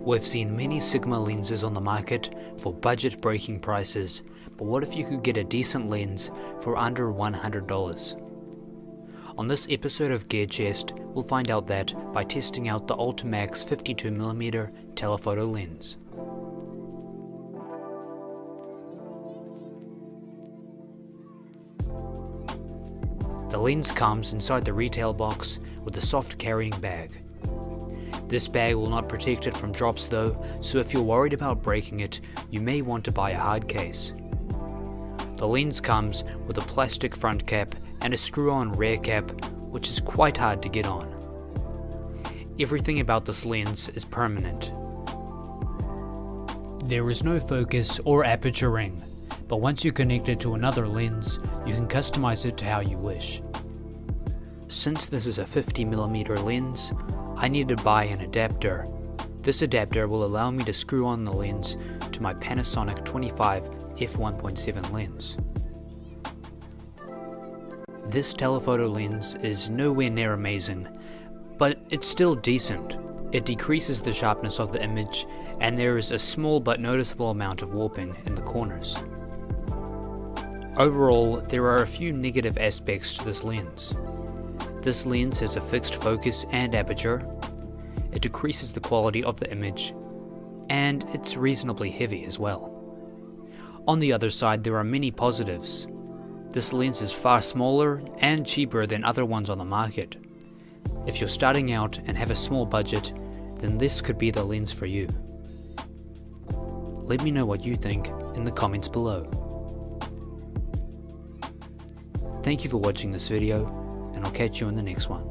We've seen many Sigma lenses on the market for budget-breaking prices, but what if you could get a decent lens for under $100? On this episode of Gadget, we'll find out that by testing out the Ultimaxx 52mm Telephoto lens. The lens comes inside the retail box with a soft carrying bag. This bag will not protect it from drops though, so if you're worried about breaking it, you may want to buy a hard case. The lens comes with a plastic front cap and a screw-on rear cap, which is quite hard to get on. Everything about this lens is permanent. There is no focus or aperture ring, but once you connect it to another lens, you can customize it to how you wish. Since this is a 50mm lens, I need to buy an adapter. This adapter will allow me to screw on the lens to my Panasonic 25 f1.7 lens. This telephoto lens is nowhere near amazing, but it's still decent. It decreases the sharpness of the image, and there is a small but noticeable amount of warping in the corners. Overall, there are a few negative aspects to this lens. This lens has a fixed focus and aperture, it decreases the quality of the image, and it's reasonably heavy as well. On the other side, there are many positives. This lens is far smaller and cheaper than other ones on the market. If you're starting out and have a small budget, then this could be the lens for you. Let me know what you think in the comments below. Thank you for watching this video, and I'll catch you in the next one.